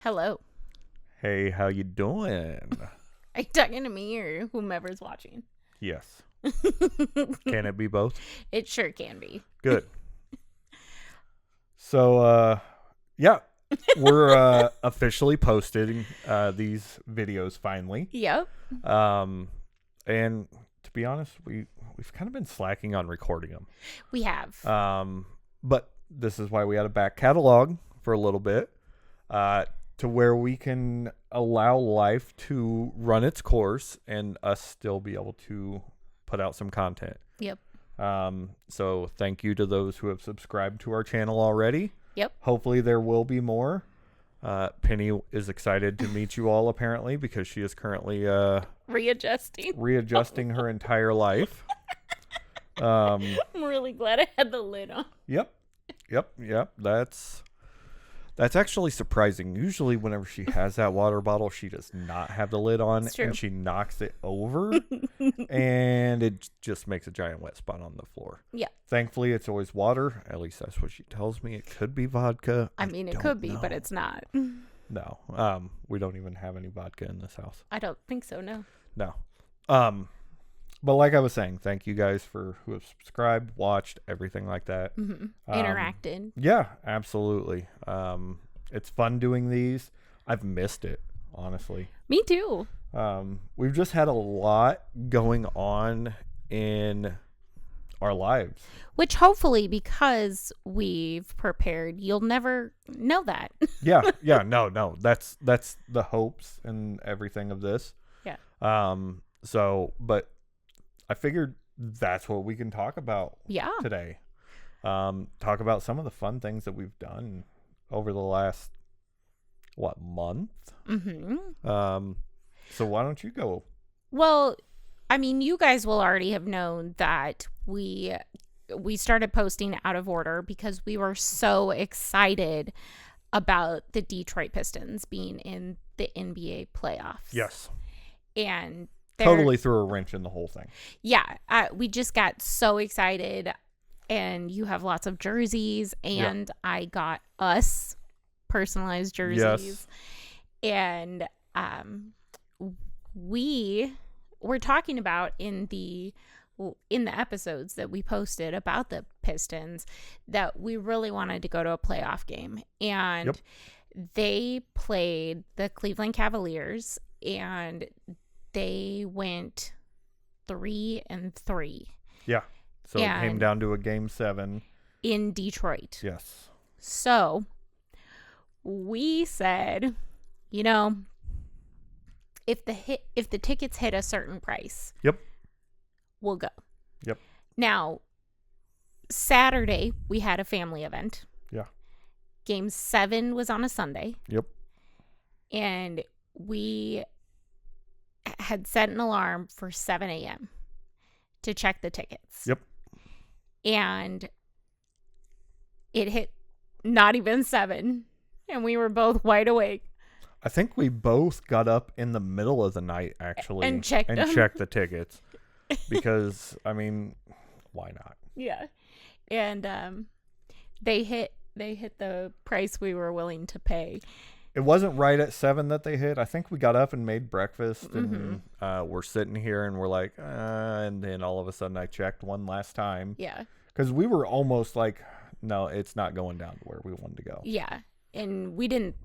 Hello. Hey, how you doing? Are you talking to me or whomever's watching? Yes. Can it be both? It sure can be. Good. So, yeah, we're officially posting these videos finally. Yep. And to be honest, we've kind of been slacking on recording them. We have. But this is why we had a back catalog for a little bit, to where we can allow life to run its course and us still be able to put out some content. Yep. So thank you to those who have subscribed to our channel already. Yep. Hopefully there will be more. Penny is excited to meet you all apparently because she is currently readjusting her entire life. I'm really glad I had the lid on. Yep. That's actually surprising. Usually whenever she has that water bottle, she does not have the lid on and she knocks it over and it just makes a giant wet spot on the floor. Yeah. Thankfully, it's always water. At least that's what she tells me. It could be vodka. I mean, it could be, but it's not. No. We don't even have any vodka in this house. I don't think so, no. No. But like I was saying, thank you guys for who have subscribed, watched, everything like that. Mm-hmm. Interacted. Yeah, absolutely. It's fun doing these. I've missed it, honestly. Me too. We've just had a lot going on in our lives. Which hopefully, because we've prepared, you'll never know that. Yeah, no. That's the hopes and everything of this. Yeah. But I figured that's what we can talk about today. Talk about some of the fun things that we've done over the last, month? Mm-hmm. So why don't you go? Well, I mean, you guys will already have known that we started posting out of order because we were so excited about the Detroit Pistons being in the NBA playoffs. Yes. And totally threw a wrench in the whole thing. Yeah. We just got so excited. And you have lots of jerseys. And I got us personalized jerseys. Yes. And we were talking about in the episodes that we posted about the Pistons that we really wanted to go to a playoff game. And they played the Cleveland Cavaliers and they went 3-3. Yeah. So it came down to a game 7 in Detroit. Yes. So we said, if the tickets hit a certain price, we'll go. Yep. Now, Saturday we had a family event. Yeah. Game 7 was on a Sunday. Yep. And we had set an alarm for 7 a.m. to check the tickets. Yep. And it hit not even 7. And we were both wide awake. I think we both got up in the middle of the night, actually. And checked the tickets. Because, I mean, why not? Yeah. And they hit the price we were willing to pay. It wasn't right at 7 that they hit. I think we got up and made breakfast and we're sitting here and we're like, and then all of a sudden I checked one last time. Yeah. Because we were almost like, no, it's not going down to where we wanted to go. Yeah. And we didn't,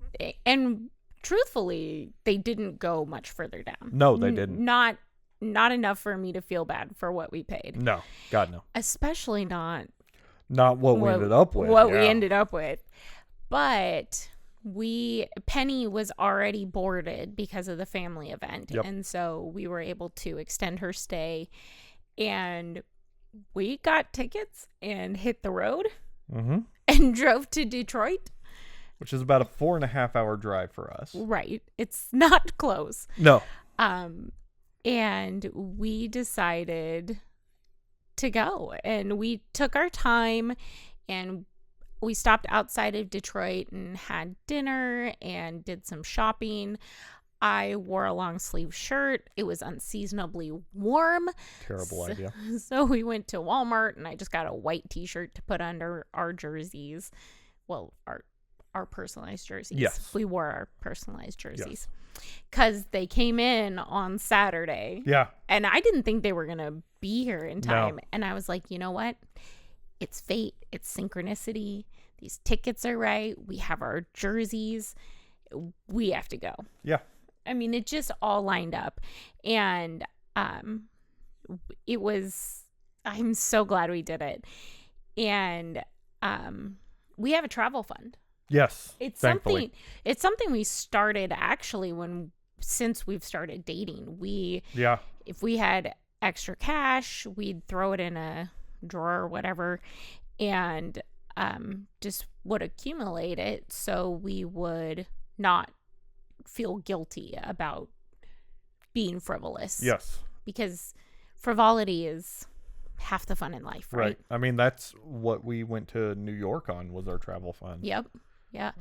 and truthfully, they didn't go much further down. No, they didn't. Not enough for me to feel bad for what we paid. No, God, no. Especially not what we ended up with. We ended up with. But Penny was already boarded because of the family event. Yep. And so we were able to extend her stay. And we got tickets and hit the road and drove to Detroit. Which is about a 4.5-hour drive for us. Right. It's not close. No. And we decided to go. And we took our time and we stopped outside of Detroit and had dinner and did some shopping. I wore a long sleeve shirt. It was unseasonably warm. Terrible idea. So we went to Walmart and I just got a white t-shirt to put under our jerseys. Well, our personalized jerseys. Yes. We wore our personalized jerseys. Because they came in on Saturday. Yeah. And I didn't think they were going to be here in time. No. And I was like, you know what? It's fate. It's synchronicity. These tickets are right. We have our jerseys. We have to go. Yeah. I mean, it just all lined up. And it was, I'm so glad we did it. And we have a travel fund. Yes. It's thankfully. something we started actually since we've started dating. If we had extra cash, we'd throw it in a drawer or whatever, and just would accumulate it so we would not feel guilty about being frivolous. Yes. Because frivolity is half the fun in life, right? I mean, that's what we went to New York on, was our travel fund. Yep. Yeah.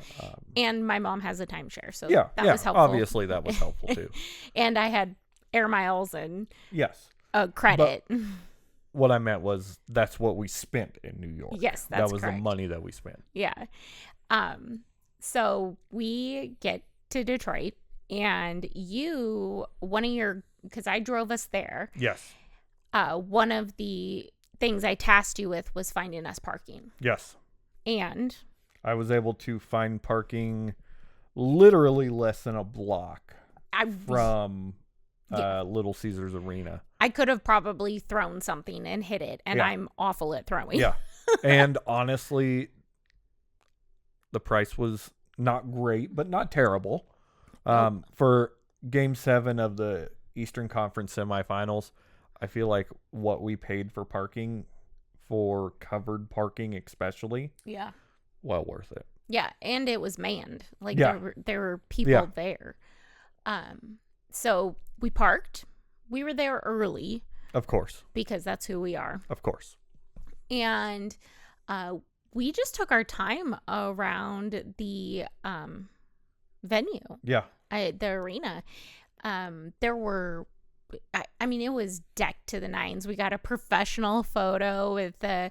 And my mom has a timeshare, so that was helpful. Obviously, that was helpful too. And I had air miles and yes, credit. But what I meant was that's what we spent in New York. Yes, that was correct. The money that we spent. Yeah. So we get to Detroit, and because I drove us there. Yes. One of the things I tasked you with was finding us parking. Yes. And I was able to find parking literally less than a block from Little Caesars Arena. I could have probably thrown something and hit it, and I'm awful at throwing. Yeah. And honestly, the price was not great, but not terrible. For Game 7 of the Eastern Conference semifinals, I feel like what we paid for parking, for covered parking especially, well worth it. Yeah, and it was manned. Like there were people there. So we parked. We were there early. Of course. Because that's who we are. Of course. And we just took our time around the venue. Yeah. The arena. There were, I mean, it was decked to the nines. We got a professional photo with the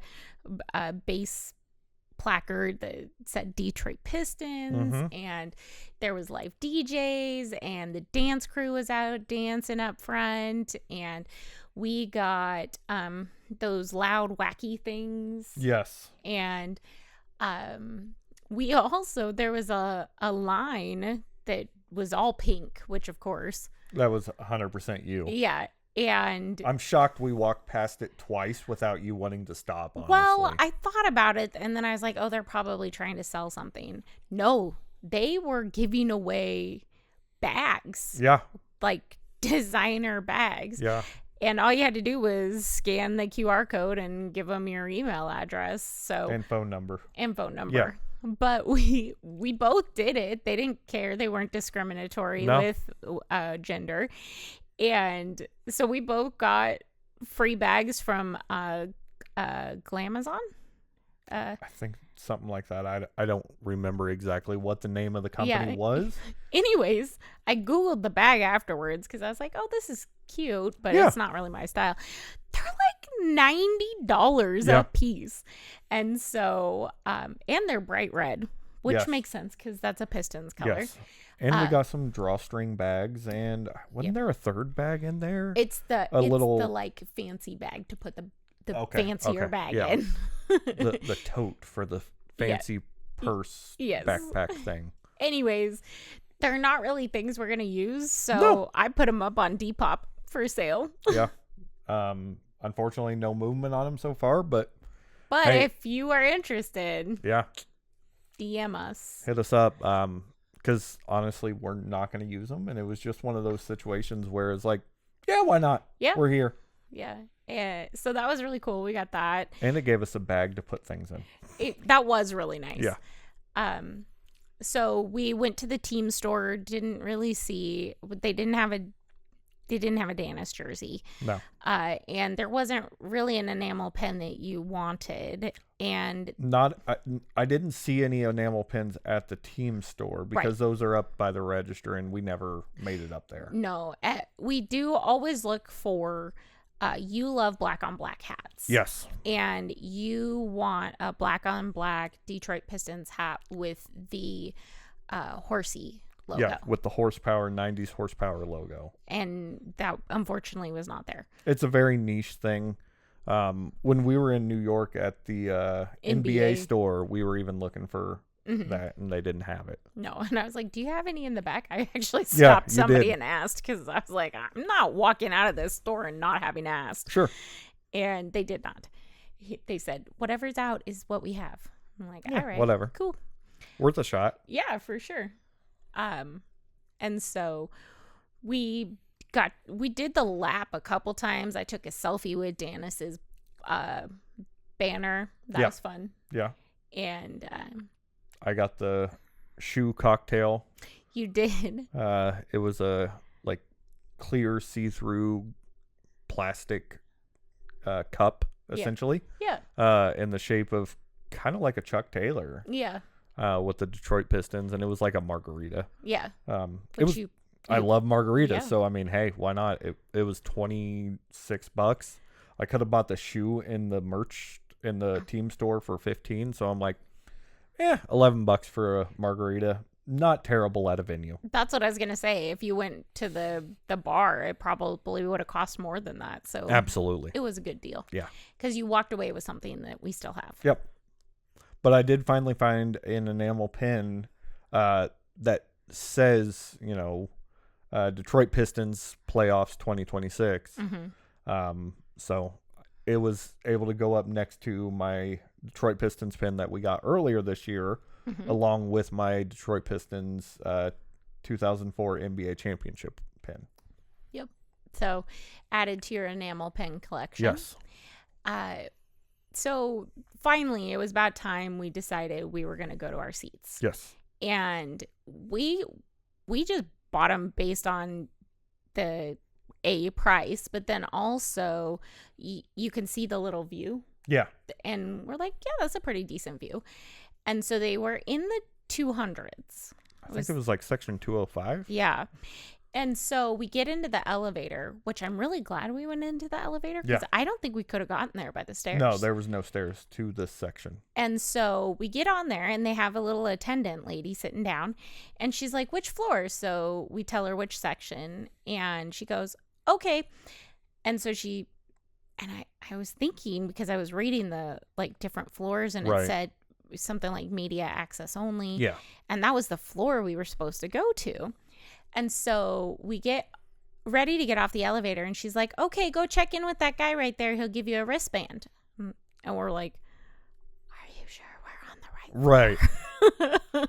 base placard that said Detroit Pistons, and there was live DJs, and the dance crew was out dancing up front, and we got those loud wacky things. Yes. And we also, there was a line that was all pink, which of course that was 100% you. Yeah. And I'm shocked we walked past it twice without you wanting to stop, honestly. Well, I thought about it, and then I was like, oh, they're probably trying to sell something. No, they were giving away bags. Yeah. Like designer bags. Yeah. And all you had to do was scan the QR code and give them your email address. And phone number. Yeah. But we both did it. They didn't care. They weren't discriminatory with gender. And so we both got free bags from Glamazon. I think something like that. I don't remember exactly what the name of the company was. Anyways, I Googled the bag afterwards because I was like, oh, this is cute, but it's not really my style. They're like $90 a piece. And so, and they're bright red, which makes sense because that's a Pistons color. Yes. And we got some drawstring bags, and wasn't there a third bag in there? It's the like fancy bag to put the fancier bag in. the tote for the fancy purse backpack thing. Anyways, they're not really things we're gonna use, so I put them up on Depop for sale. Yeah. Unfortunately, no movement on them so far, but hey, if you are interested, DM us. Hit us up. Because honestly, we're not going to use them. And it was just one of those situations where it's like, yeah, why not? Yeah. We're here. Yeah. So that was really cool. We got that. And it gave us a bag to put things in. That was really nice. Yeah. So we went to the team store, didn't really see, they didn't have a Dennis jersey. No. And there wasn't really an enamel pen that you wanted. And I didn't see any enamel pens at the team store because those are up by the register and we never made it up there. No. We do always look for you love black on black hats. Yes. And you want a black on black Detroit Pistons hat with the horsey logo. Yeah, with the horsepower, 90s horsepower logo. And that unfortunately was not there. It's a very niche thing. When we were in New York at the NBA store, we were even looking for that, and they didn't have it. No, and I was like, do you have any in the back? I actually stopped somebody and asked, because I was like, I'm not walking out of this store and not having asked. Sure. And they did not. They said, whatever's out is what we have. I'm like, all right, whatever. Cool. Worth a shot. Yeah, for sure. And so we did the lap a couple times. I took a selfie with Danis's banner. That was fun. Yeah. And I got the shoe cocktail. You did. It was a like clear see-through plastic cup, essentially. Yeah. In the shape of kind of like a Chuck Taylor. Yeah. With the Detroit Pistons, and it was like a margarita. Yeah. It was. I love margaritas, Yeah. so I mean, hey, why not? It was $26. I could have bought the shoe in the merch in the team store for $15, so I'm like, $11 for a margarita. Not terrible at a venue. That's what I was gonna say. If you went to the bar, it probably would have cost more than that. So absolutely, it was a good deal. Yeah, because you walked away with something that we still have. Yep. But I did finally find an enamel pin that says, Detroit Pistons playoffs 2026. So it was able to go up next to my Detroit Pistons pin that we got earlier this year, along with my Detroit Pistons 2004 NBA championship pin. Yep. So added to your enamel pin collection. Yes. So finally, it was about time we decided we were going to go to our seats. Yes. And we just bought them based on the price, but then also you can see the little view. Yeah. And we're like, yeah, that's a pretty decent view. And so they were in the 200s. I think it was like section 205. Yeah. And so we get into the elevator, which I'm really glad we went into the elevator because I don't think we could have gotten there by the stairs. No, there was no stairs to this section. And so we get on there and they have a little attendant lady sitting down and she's like, which floor? So we tell her which section and she goes, okay. And so I was thinking because I was reading the like different floors and it said something like media access only. Yeah. And that was the floor we were supposed to go to. And so we get ready to get off the elevator and she's like, okay, go check in with that guy right there. He'll give you a wristband. And we're like, are you sure we're on the right floor?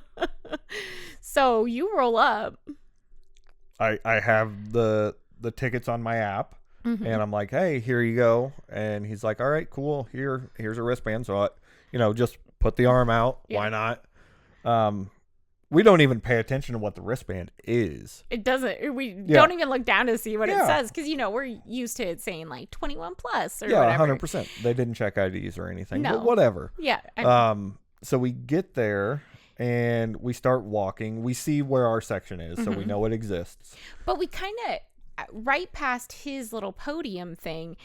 So you roll up. I have the tickets on my app and I'm like, hey, here you go. And he's like, all right, cool. Here's a wristband. So, just put the arm out. Yeah. Why not? We don't even pay attention to what the wristband is. It doesn't. We don't even look down to see what it says because, we're used to it saying like 21 plus or whatever. 100%. They didn't check IDs or anything. No. But whatever. Yeah. So we get there and we start walking. We see where our section is, so we know it exists. But we kind of, right past his little podium thing,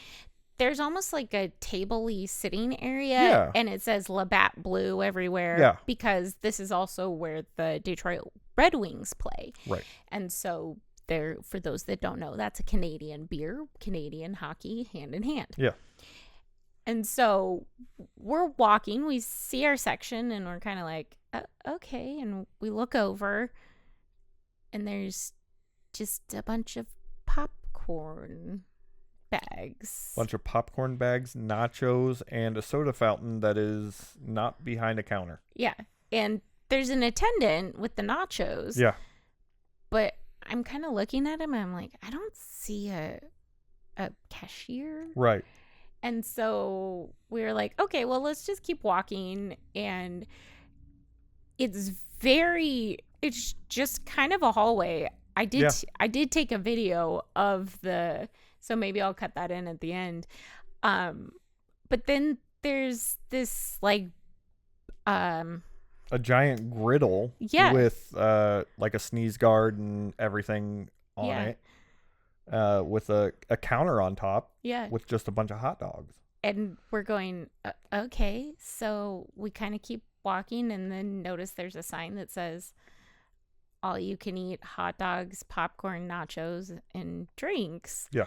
there's almost like a table-y sitting area, and it says Labatt Blue everywhere because this is also where the Detroit Red Wings play. Right. And so there, for those that don't know, that's a Canadian beer, Canadian hockey, hand in hand. Yeah. And so we're walking, we see our section, and we're kind of like, okay. And we look over, and there's just a bunch of popcorn bags. Bunch of popcorn bags, nachos, and a soda fountain that is not behind a counter. Yeah. And there's an attendant with the nachos. Yeah. But I'm kind of looking at him and I'm like, I don't see a cashier. Right. And so we were like, okay, well, let's just keep walking. And it's just kind of a hallway. I did take a video of so maybe I'll cut that in at the end. But then there's this like a giant griddle with like a sneeze guard and everything on it. with a counter on top. Yeah. With just a bunch of hot dogs. And we're going, okay. So we kind of keep walking and then notice there's a sign that says all you can eat hot dogs, popcorn, nachos, and drinks. Yeah.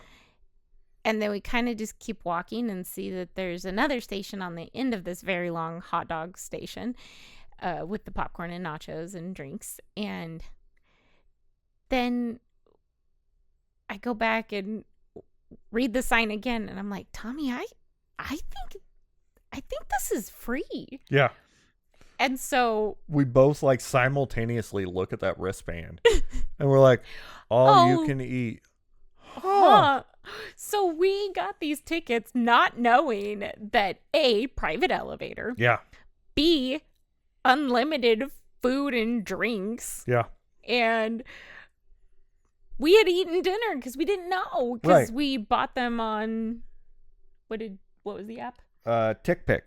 And then we kind of just keep walking and see that there's another station on the end of this very long hot dog station with the popcorn and nachos and drinks. And then I go back and read the sign again, and I'm like, Tommy, I think this is free. Yeah. And so we both like simultaneously look at that wristband and we're like, all you can eat. Huh. So we got these tickets not knowing that A, private elevator. Yeah. B, unlimited food and drinks. Yeah. And we had eaten dinner because we didn't know, because we bought them on what was the app? TickPick.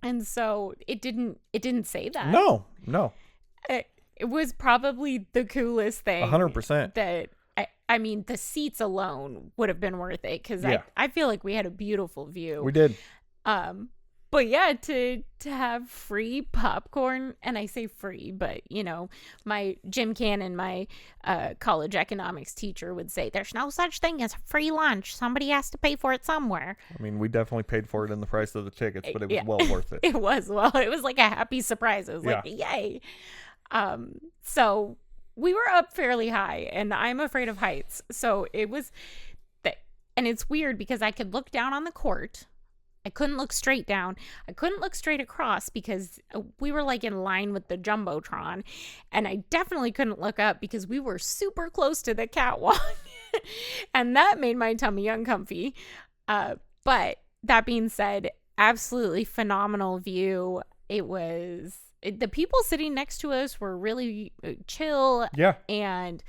And so it didn't say that. No. It was probably the coolest thing. 100%. That I mean, the seats alone would have been worth it, because I feel like we had a beautiful view. We did. But yeah, to have free popcorn, and I say free, but you know, my Jim Cannon, my college economics teacher, would say there's no such thing as free lunch. Somebody has to pay for it somewhere. I mean, we definitely paid for it in the price of the tickets, but it was well worth it. It was like a happy surprise. It was like, yay. So we were up fairly high, and I'm afraid of heights. So it was and it's weird because I could look down on the court. I couldn't look straight down. I couldn't look straight across because we were like in line with the Jumbotron. And I definitely couldn't look up because we were super close to the catwalk. And that made my tummy uncomfy. But that being said, absolutely phenomenal view. The people sitting next to us were really chill. Yeah. And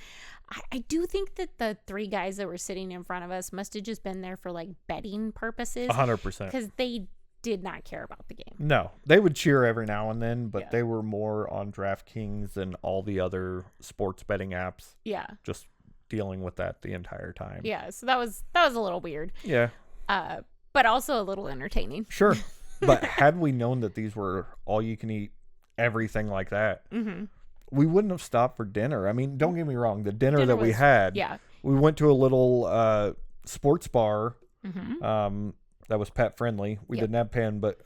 I do think that the three guys that were sitting in front of us must have just been there for like betting purposes. 100%. Because they did not care about the game. No, they would cheer every now and then, but they were more on DraftKings and all the other sports betting apps. Yeah. Just dealing with that the entire time. Yeah. So that was a little weird. Yeah. But also a little entertaining. Sure. But had we known that these were all you can eat, everything like that, we wouldn't have stopped for dinner. I mean, don't get me wrong. The dinner that we had, we went to a little sports bar that was pet friendly. We didn't have pen, but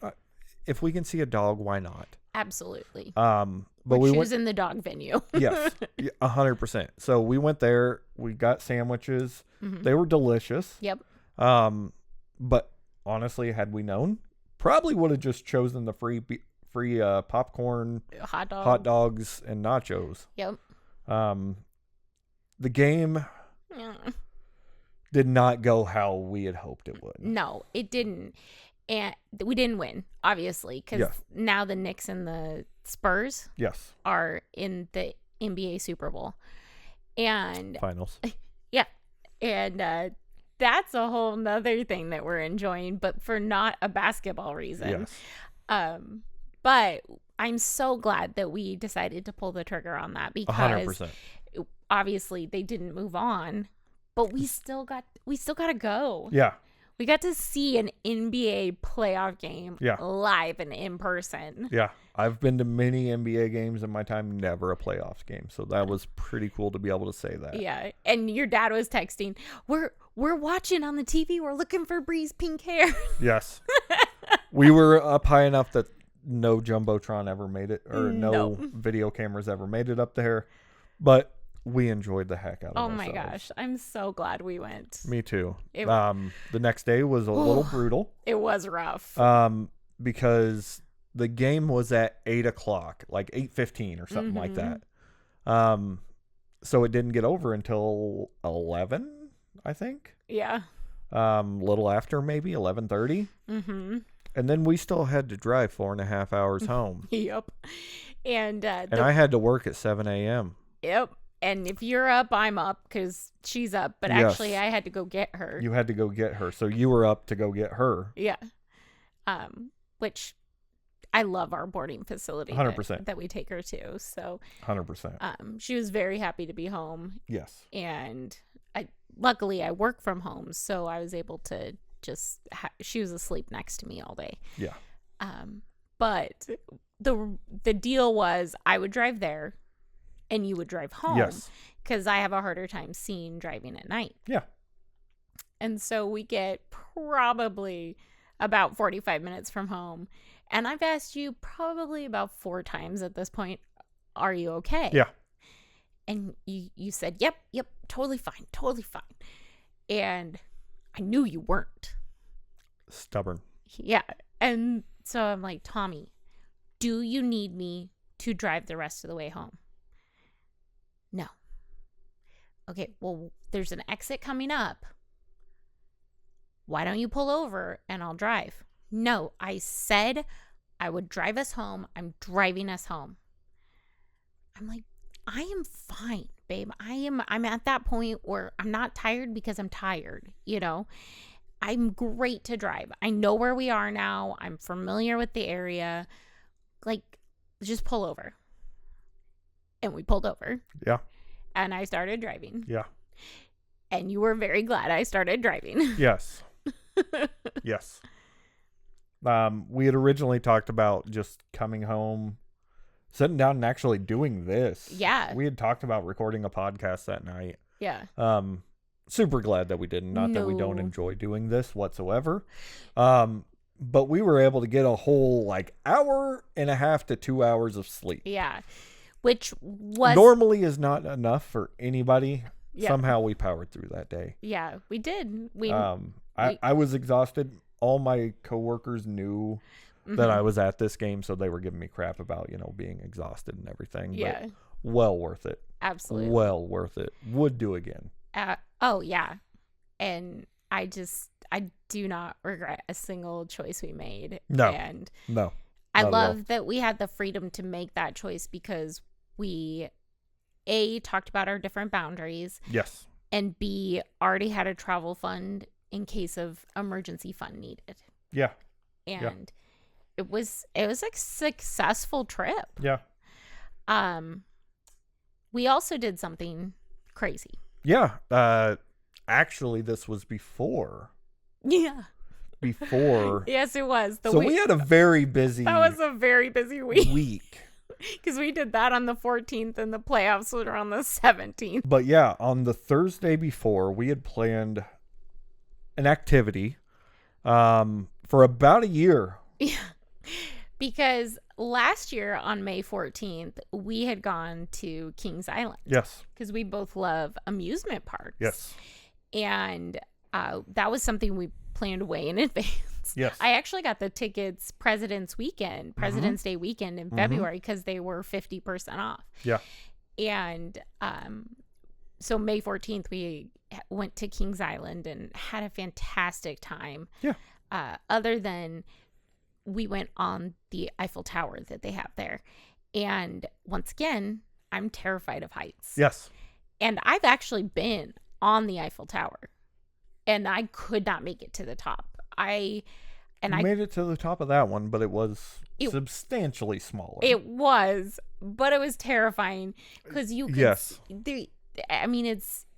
if we can see a dog, why not? Absolutely. But we was in the dog venue. Yes, 100%. So we went there. We got sandwiches. They were delicious. Yep. But honestly, had we known, probably would have just chosen the free popcorn, hot dogs, and nachos. Yep. The game did not go how we had hoped it would. No, it didn't. And we didn't win, obviously, because now the Knicks and the Spurs are in the NBA Super Bowl. And finals. Yeah. And that's a whole nother thing that we're enjoying, but for not a basketball reason. Yes. But I'm so glad that we decided to pull the trigger on that, because 100%. Obviously they didn't move on, but we still got to go. Yeah. We got to see an NBA playoff game live and in person. Yeah. I've been to many NBA games in my time, never a playoffs game. So that was pretty cool to be able to say that. Yeah. And your dad was texting, we're watching on the TV. We're looking for Bree's pink hair. Yes. We were up high enough that no Jumbotron ever made it, or no video cameras ever made it up there. But we enjoyed the heck out of it. Oh my gosh. I'm so glad we went. Me too. The next day was a little brutal. It was rough. Because the game was at 8 o'clock, like 8:15 or something like that. So it didn't get over until 11, I think. Yeah. Little after, maybe 11:30. And then we still had to drive 4.5 hours home. Yep. And I had to work at 7 a.m. Yep. And if you're up, I'm up, because she's up. But actually, I had to go get her. You had to go get her. So you were up to go get her. Yeah. Which I love our boarding facility 100%. that we take her to. So 100%. She was very happy to be home. Yes. And luckily I work from home, so I was able to just she was asleep next to me all day. Yeah. But the deal was I would drive there and you would drive home. Yes. Because I have a harder time seeing driving at night. Yeah. And so we get probably about 45 minutes from home. And I've asked you probably about 4 times at this point, are you okay? Yeah. And you said, yep, totally fine. And I knew you weren't. Stubborn. Yeah. And so I'm like, Tommy, do you need me to drive the rest of the way home? No. Okay, well, there's an exit coming up. Why don't you pull over and I'll drive? No, I said I would drive us home. I'm driving us home. I'm like, I am fine, babe. I'm at that point where I'm not tired because I'm tired, you know? I'm great to drive. I know where we are now. I'm familiar with the area. Like, just pull over. And we pulled over. Yeah. And I started driving. Yeah. And you were very glad I started driving. Yes. Yes. We had originally talked about just coming home, sitting down and actually doing this. Yeah. We had talked about recording a podcast that night. Yeah. Super glad that we didn't. Not that we don't enjoy doing this whatsoever. But we were able to get a whole like hour and a half to 2 hours of sleep. Yeah. Which was normally is not enough for anybody. Yeah. Somehow we powered through that day. Yeah, we did. I was exhausted. All my coworkers knew that I was at this game, so they were giving me crap about, being exhausted and everything. Yeah. But well worth it. Absolutely. Well worth it. Would do again. Oh, yeah. And I do not regret a single choice we made. No. And no. I love that we had the freedom to make that choice because we, A, talked about our different boundaries. Yes. And B, already had a travel fund in case of emergency fund needed. Yeah. And it was a successful trip. Yeah. We also did something crazy. Yeah. Actually, this was before. Yeah. Before. Yes, it was. We had a very busy. That was a very busy week. Because we did that on the 14th and the playoffs were on the 17th. But yeah, on the Thursday before, we had planned an activity for about a year. Yeah. Because last year on May 14th, we had gone to Kings Island. Yes. Because we both love amusement parks. Yes. And that was something we planned way in advance. Yes. I actually got the tickets President's Day weekend in February because they were 50% off. Yeah. And so May 14th, we went to Kings Island and had a fantastic time. Yeah. Other than we went on the Eiffel Tower that they have there. And once again, I'm terrified of heights. Yes. And I've actually been on the Eiffel Tower and I could not make it to the top. I made it to the top of that one, but it was substantially smaller. It was, but it was terrifying because you could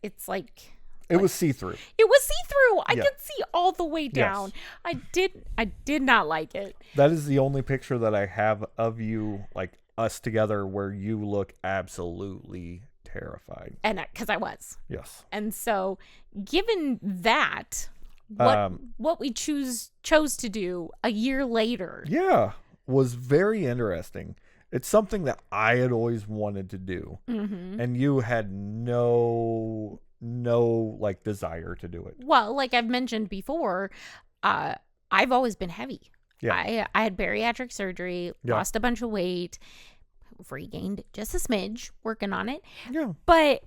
it's like it was see-through. It was see-through. I could see all the way down. Yes. I did not like it. That is the only picture that I have of you, like us together, where you look absolutely terrified. And because I was. Yes. And so, given that, what we chose to do a year later. Yeah, was very interesting. It's something that I had always wanted to do. Mm-hmm. And you had no like desire to do it. Well, like I've mentioned before, I've always been heavy. Yeah. I had bariatric surgery, lost a bunch of weight, regained just a smidge, working on it. Yeah. But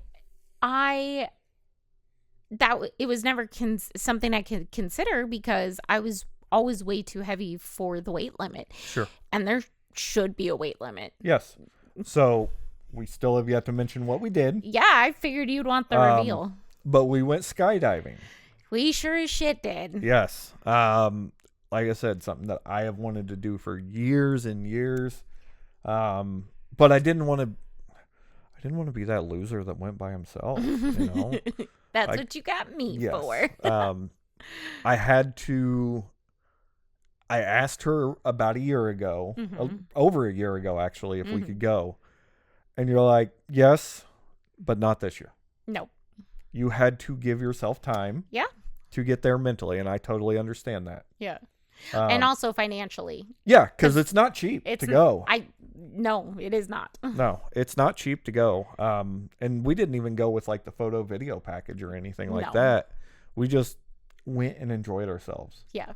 it was never something I could consider because I was always way too heavy for the weight limit. Sure. And there should be a weight limit. Yes. So we still have yet to mention what we did. Yeah, I figured you'd want the reveal. But we went skydiving. We sure as shit did. Yes. Like I said, something that I have wanted to do for years and years. But I didn't want to be that loser that went by himself, That's what you got me yes. for. I asked her about a year ago, over a year ago, actually, if we could go. And you're like, yes, but not this year. Nope. You had to give yourself time. Yeah. To get there mentally. And I totally understand that. Yeah. And also financially. Yeah. Because it's not cheap to go. No, it is not. No, it's not cheap to go. And we didn't even go with like the photo video package or anything like that. We just went and enjoyed ourselves. Yeah.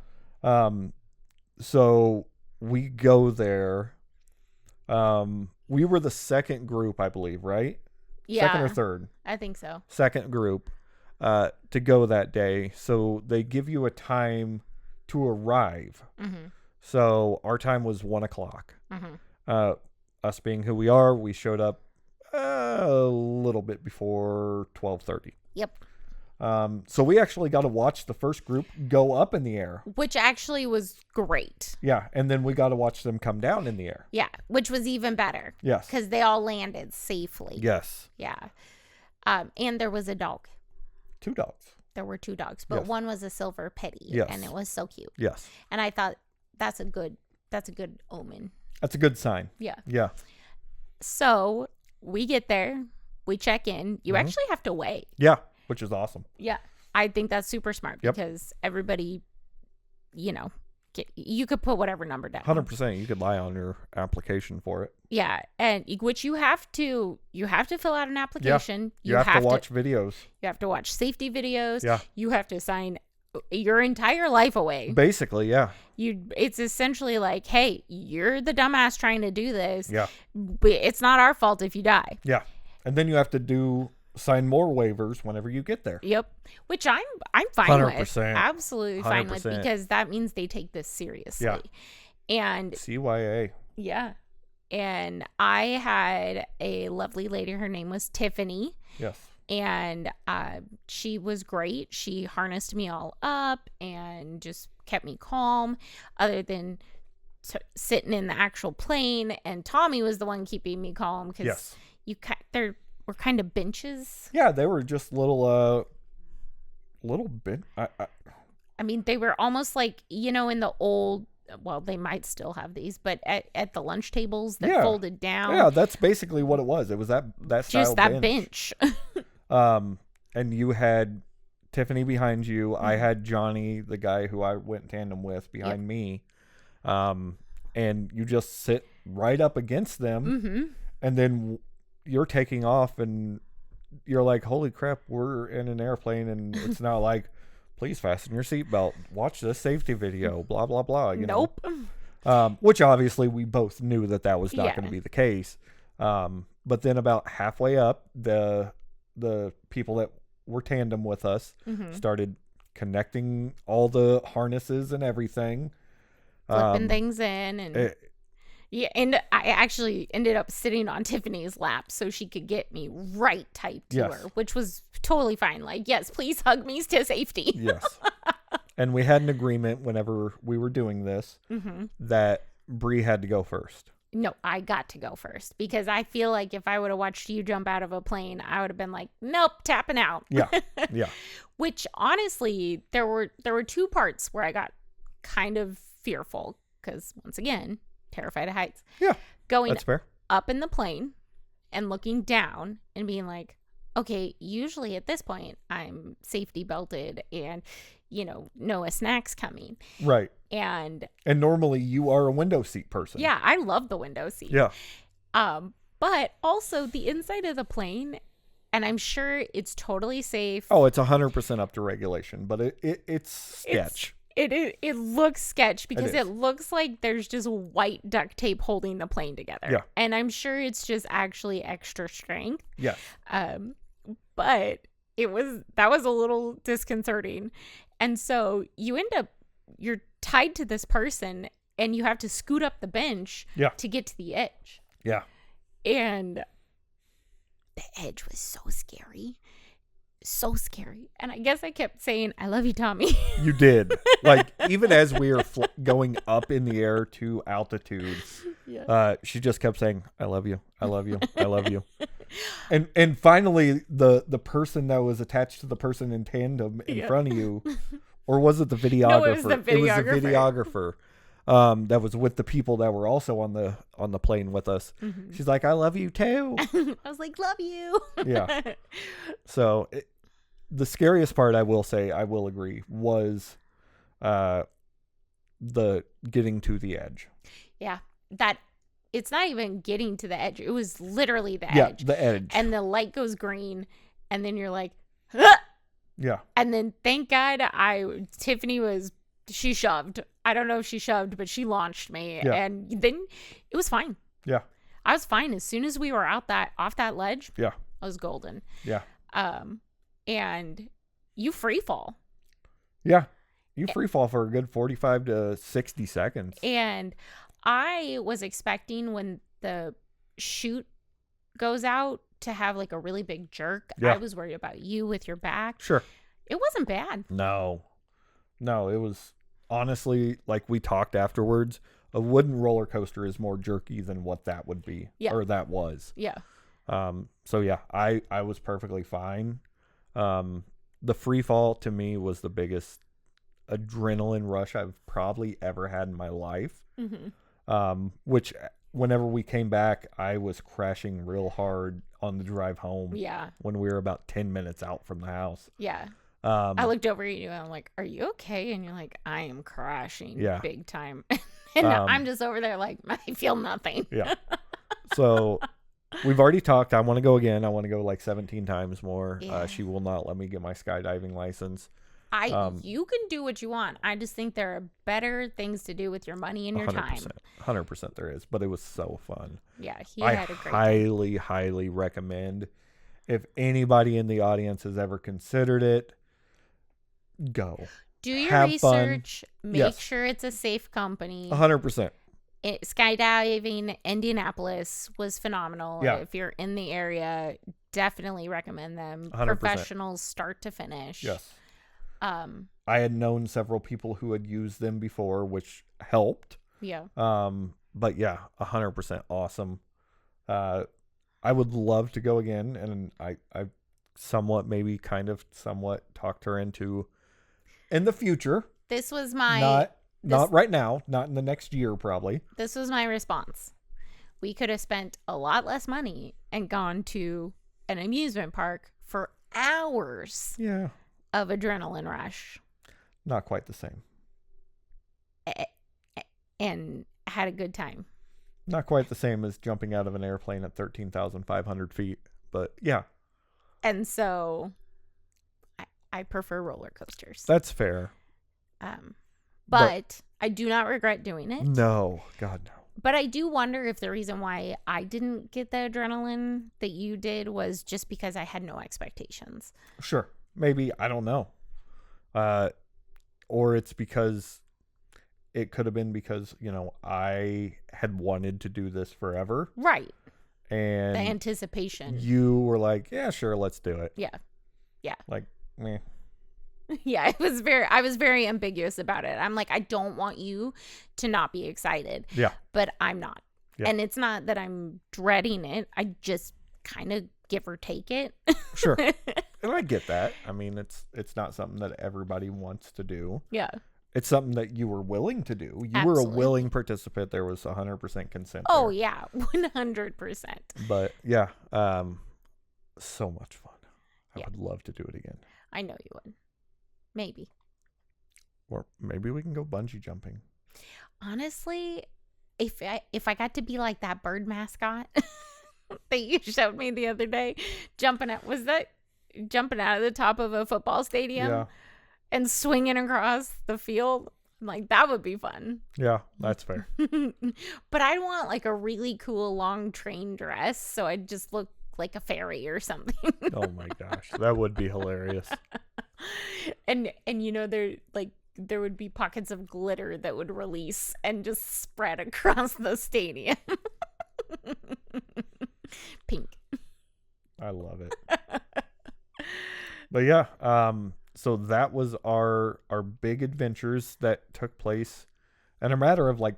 So we go there. We were the second group, I believe, right? Yeah. Second or third? I think so. Second group to go that day. So they give you a time to arrive. So our time was 1:00. Us being who we are, we showed up a little bit before 12:30. Yep. So we actually got to watch the first group go up in the air. Which actually was great. Yeah, and then we got to watch them come down in the air. Yeah, which was even better. Yes. Because they all landed safely. Yes. Yeah. And there was a dog. 2 dogs. There were 2 dogs, but one was a silver pitty. Yes. And it was so cute. Yes. And I thought that's a good omen. That's a good sign. Yeah. Yeah. So we get there, we check in. You actually have to wait. Yeah, which is awesome. Yeah. I think that's super smart because everybody, you could put whatever number down. 100%. You could lie on your application for it. Yeah. And which you have to fill out an application. Yeah. You have to watch videos. You have to watch safety videos. Yeah. You have to sign your entire life away. Basically, yeah. It's essentially like, hey, you're the dumbass trying to do this. Yeah. But it's not our fault if you die. Yeah. And then you have to sign more waivers whenever you get there. Yep. Which I'm fine 100%. with. Absolutely fine 100%. with, because that means they take this seriously. Yeah. And CYA. yeah. And I had a lovely lady. Her name was Tiffany. Yes. And she was great. She harnessed me all up and just kept me calm, other than sitting in the actual plane. And Tommy was the one keeping me calm because there were kind of benches. Yeah, they were just little bit. I mean, they were almost like, in the old. Well, they might still have these, but at the lunch tables that folded down. Yeah, that's basically what it was. It was that style just that bench. And you had Tiffany behind you. I had Johnny, the guy who I went in tandem with, behind me. And you just sit right up against them. And then you're taking off and you're like, holy crap, we're in an airplane. And it's not like, please fasten your seatbelt. Watch this safety video, blah, blah, blah. You nope. know? Which obviously we both knew that was not going to be the case. But then about halfway up, the people that were tandem with us started connecting all the harnesses and everything. Flipping things in. And and I actually ended up sitting on Tiffany's lap so she could get me right tight to her, which was totally fine. Like, yes, please hug me to safety. Yes. And we had an agreement whenever we were doing this that Bree had to go first. No, I got to go first because I feel like if I would have watched you jump out of a plane, I would have been like, nope, tapping out. Yeah. Yeah. Which honestly, there were 2 parts where I got kind of fearful because, once again, terrified of heights. Yeah. Going that's fair. Up in the plane and looking down and being like, okay, usually at this point I'm safety belted and, no snacks coming. Right. And normally you are a window seat person. Yeah, I love the window seat. Yeah. But also the inside of the plane, and I'm sure it's totally safe. Oh, it's 100% up to regulation, but it's sketch. It looks sketch because it looks like there's just white duct tape holding the plane together. Yeah. And I'm sure it's just actually extra strength. Yeah. But that was a little disconcerting. And so you're tied to this person and you have to scoot up the bench to get to the edge. Yeah. And the edge was so scary. So scary. And I guess I kept saying, I love you, Tommy. You did. Like, even as we were going up in the air to altitude, she just kept saying, I love you. I love you. I love you. And finally, the person that was attached to the person in tandem in front of you, or was it the videographer? No, it was the videographer. It was the videographer. That was with the people that were also on the plane with us. Mm-hmm. She's like, "I love you too." I was like, "Love you." Yeah. So the scariest part, I will say, I will agree, was the getting to the edge. Yeah, that it's not even getting to the edge. It was literally the yeah, edge. The edge. And the light goes green, and then you're like, "Ah!" Yeah. And then thank God Tiffany she shoved. I don't know if she shoved, but she launched me. Yeah. And then it was fine. Yeah. I was fine. As soon as we were off that ledge, yeah, I was golden. Yeah. And you free fall. Yeah. You free fall for a good 45 to 60 seconds. And I was expecting when the chute goes out to have like a really big jerk. Yeah. I was worried about you with your back. Sure. It wasn't bad. No, it was honestly, like we talked afterwards, a wooden roller coaster is more jerky than what that would be. Yeah. Or that was. Yeah. So yeah, I was perfectly fine. The free fall to me was the biggest adrenaline rush I've probably ever had in my life. Mm-hmm. Which whenever we came back, I was crashing real hard on the drive home. Yeah. When we were about 10 minutes out from the house. Yeah. I looked over at you and I'm like, "Are you okay?" And you're like, "I am crashing big time." And I'm just over there like, I feel nothing. Yeah. So we've already talked. I want to go again. I want to go like 17 times more. Yeah. She will not let me get my skydiving license. You can do what you want. I just think there are better things to do with your money and your 100%, time. 100% there is, but it was so fun. Yeah, I had a great time. Highly recommend. If anybody in the audience has ever considered it, go. Do your research. Fun. Make sure it's a safe company. 100%. Skydiving Indianapolis was phenomenal. Yeah. If you're in the area, definitely recommend them. 100%. Professionals start to finish. Yes. I had known several people who had used them before, which helped. Yeah. But yeah, 100% awesome. I would love to go again, and I somewhat talked her into in the future. This was my not right now, not in the next year probably. This was my response. We could have spent a lot less money and gone to an amusement park for hours. Yeah. Of adrenaline rush. Not quite the same. And had a good time. Not quite the same as jumping out of an airplane at 13,500 feet, but yeah. And so I prefer roller coasters. That's fair. But I do not regret doing it. No, God no. But I do wonder if the reason why I didn't get the adrenaline that you did was just because I had no expectations. Sure. Maybe, I don't know. Or it's because it could have been because, I had wanted to do this forever. Right. And the anticipation. You were like, yeah, sure, let's do it. Yeah. Yeah. Like, meh. Yeah, I was very ambiguous about it. I'm like, I don't want you to not be excited. Yeah. But I'm not. Yeah. And it's not that I'm dreading it. I just kind of give or take it. Sure. And I get that. I mean, it's not something that everybody wants to do. Yeah. It's something that you were willing to do. You Absolutely. were a willing participant. There was 100% consent. Oh, there. yeah. 100%. But yeah, so much fun. I would love to do it again. I know you would. Maybe. Or maybe we can go bungee jumping. Honestly, if I got to be like that bird mascot that you showed me the other day, jumping out of the top of a football stadium and swinging across the field, like that would be fun. Yeah, that's fair. But I'd want like a really cool long train dress, so I'd just look like a fairy or something. Oh my gosh, that would be hilarious. And there would be pockets of glitter that would release and just spread across the stadium. Pink. I love it. But yeah, so that was our big adventures that took place in a matter of like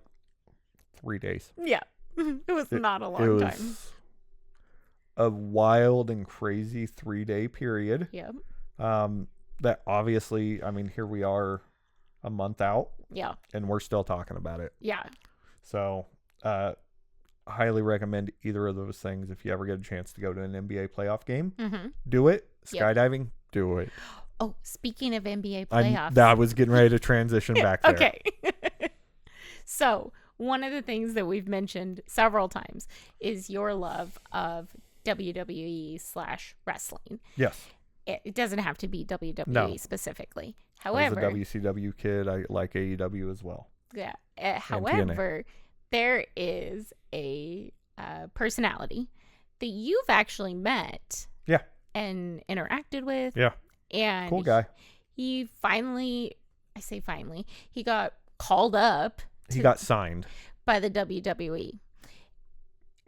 3 days. Yeah. It was not a long time. a wild and crazy 3-day period. Yep. That obviously, I mean, here we are a month out. Yeah. And we're still talking about it. Yeah. So, highly recommend either of those things. If you ever get a chance to go to an NBA playoff game, do it. Skydiving, do it. Oh, speaking of NBA playoffs. I was getting ready to transition back there. Okay. So, one of the things that we've mentioned several times is your love of WWE/wrestling. Yes. It doesn't have to be WWE specifically. However, as a WCW kid, I like AEW as well. Yeah. However, there is a personality that you've actually met. Yeah. And interacted with. Yeah. And cool guy. He got called up. He got signed by the WWE.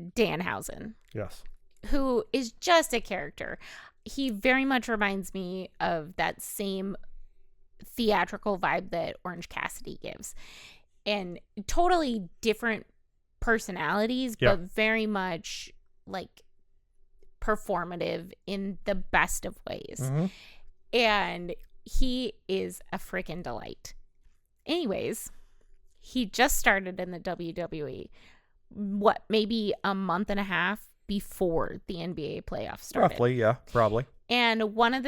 Danhausen. Yes. Who is just a character. He very much reminds me of that same theatrical vibe that Orange Cassidy gives. And totally different personalities, but very much like performative in the best of ways. Mm-hmm. And he is a freaking delight. Anyways, he just started in the WWE. Maybe a month and a half before the NBA playoffs started. Roughly, yeah, probably. And one of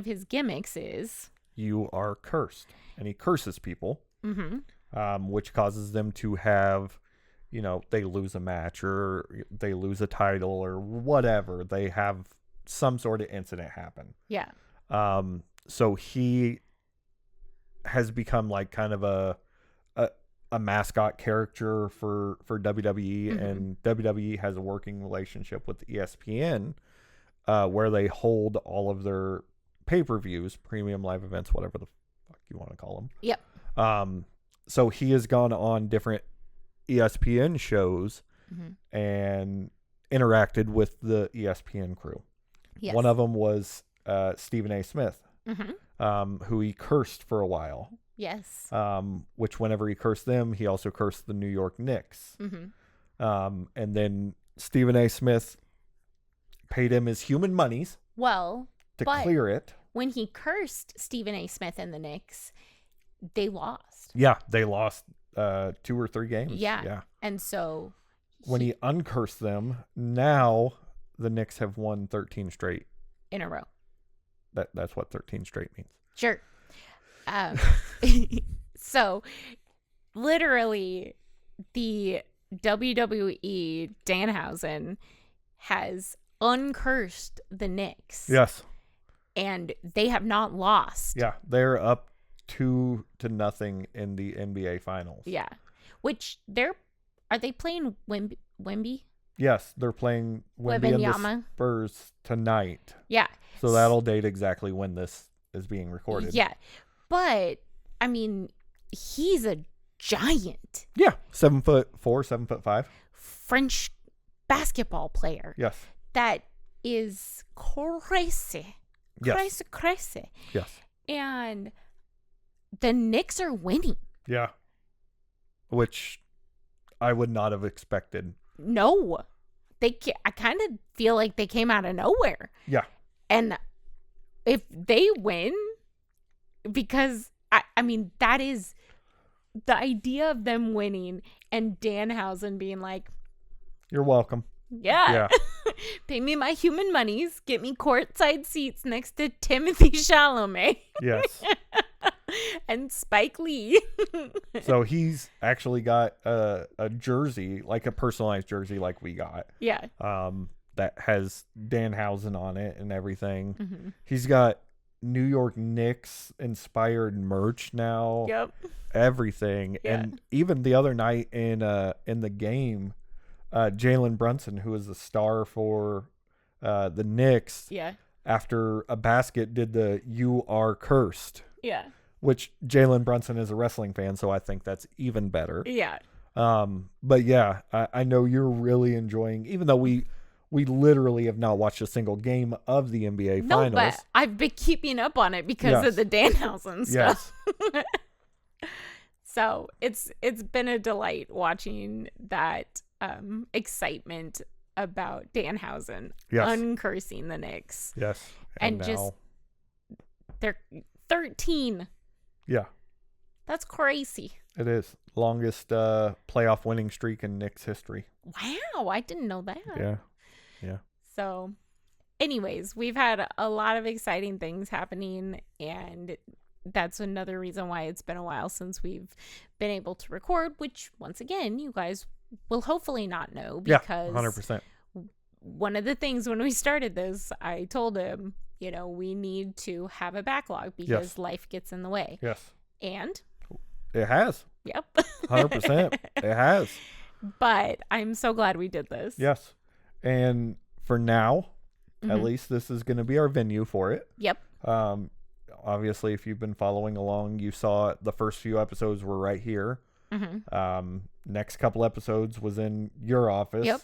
his gimmicks is... You are cursed. And he curses people, which causes them to have, they lose a match or they lose a title or whatever. They have some sort of incident happen. Yeah. So he has become like kind of a mascot character for WWE, and WWE has a working relationship with ESPN where they hold all of their pay-per-views, premium live events, whatever the fuck you want to call them. Yep. So he has gone on different ESPN shows and interacted with the ESPN crew. Yes. One of them was Stephen A. Smith, who he cursed for a while. Yes. Which whenever he cursed them, he also cursed the New York Knicks. And then Stephen A. Smith paid him his human monies. Well, to clear it. When he cursed Stephen A. Smith and the Knicks, they lost. Yeah, they lost 2 or 3 games. Yeah. And so when he uncursed them, now the Knicks have won 13 straight in a row. That's what 13 straight means. Sure. So literally the WWE Danhausen has uncursed the Knicks. Yes. And they have not lost. Yeah, they're up 2-0 in the NBA Finals. Yeah. Which are they playing Wemby? Yes, they're playing Wemby and the Spurs tonight. Yeah. So that'll date exactly when this is being recorded. Yeah. But I mean, he's a giant. Yeah. 7'4", 7'5". French basketball player. Yes. That is crazy. Yes. Crazy. Yes. And the Knicks are winning. Yeah. Which I would not have expected. No. I kind of feel like they came out of nowhere. Yeah. And if they win, because I mean, that is the idea of them winning and Danhausen being like, you're welcome. Yeah. Pay me my human monies. Get me courtside seats next to Timothy Chalamet. Yes. And Spike Lee. So he's actually got a jersey, like a personalized jersey like we got. Yeah. That has Danhausen on it and everything. He's got New York Knicks inspired merch now. Yep. Everything. Yeah. And even the other night in the game, Jalen Brunson, who is the star for the Knicks, after a basket did the "You Are Cursed." Yeah. Which Jalen Brunson is a wrestling fan, so I think that's even better. Yeah. But yeah, I know you're really enjoying, even though we literally have not watched a single game of the NBA Finals. No, but I've been keeping up on it because of the Danhausen stuff. Yes. So it's been a delight watching that excitement about Danhausen Yes. uncursing the Knicks. Yes. And now, just, they're 13. Yeah. That's crazy. It is. Longest playoff winning streak in Knicks history. Wow, I didn't know that. Yeah. Yeah. So, anyways, we've had a lot of exciting things happening, and that's another reason why it's been a while since we've been able to record, which, once again, you guys will hopefully not know, because 100%. one of the things when we started this, I told him, we need to have a backlog because life gets in the way. Yes. And it has. Yep. 100%. It has. But I'm so glad we did this. Yes. And for now, at least this is going to be our venue for it. Yep. Obviously, if you've been following along, you saw the first few episodes were right here. Next couple episodes was in your office. Yep.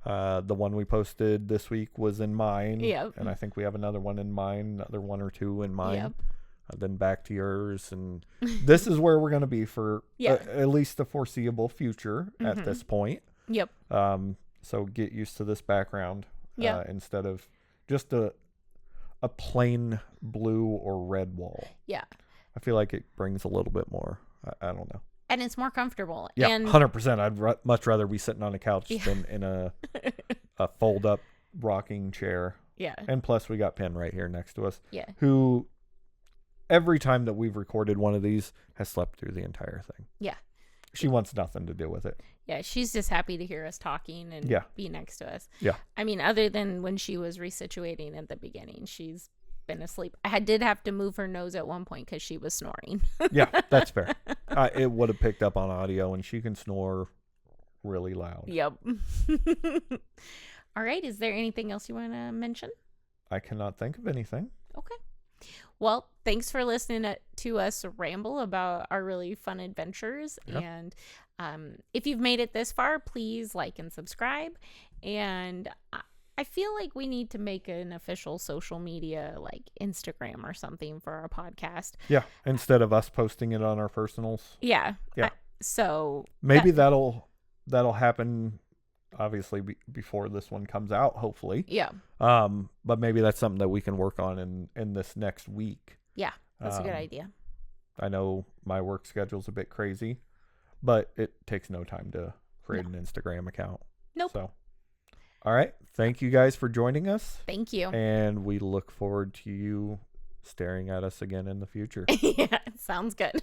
The one we posted this week was in mine. Yep. And I think we have another one in mine, another one or two in mine. Yep. Then back to yours. And this is where we're going to be for at least the foreseeable future at this point. Yep. So get used to this background instead of just a plain blue or red wall. Yeah. I feel like it brings a little bit more. I don't know. And it's more comfortable. Yeah, and 100%. I'd much rather be sitting on a couch than in a fold-up rocking chair. Yeah. And plus, we got Penn right here next to us. Yeah. Who, every time that we've recorded one of these, has slept through the entire thing. Yeah. She wants nothing to do with it. Yeah, she's just happy to hear us talking and be next to us. Yeah. I mean, other than when she was resituating at the beginning, she's been asleep. I did have to move her nose at one point because she was snoring. Yeah, that's fair. It would have picked up on audio, and she can snore really loud. Yep. All right. Is there anything else you want to mention? I cannot think of anything. Okay. Well, thanks for listening to us ramble about our really fun adventures. Yep. And if you've made it this far, please like and subscribe. And I feel like we need to make an official social media, like Instagram or something, for our podcast. Yeah, instead of us posting it on our personals. Yeah. Yeah. So maybe that'll happen. Obviously, before this one comes out, hopefully. Yeah. But maybe that's something that we can work on in this next week. Yeah, that's a good idea. I know my work schedule's a bit crazy, but it takes no time to create an Instagram account. Nope. So, all right. Thank you guys for joining us. Thank you. And we look forward to you staring at us again in the future. Yeah, sounds good.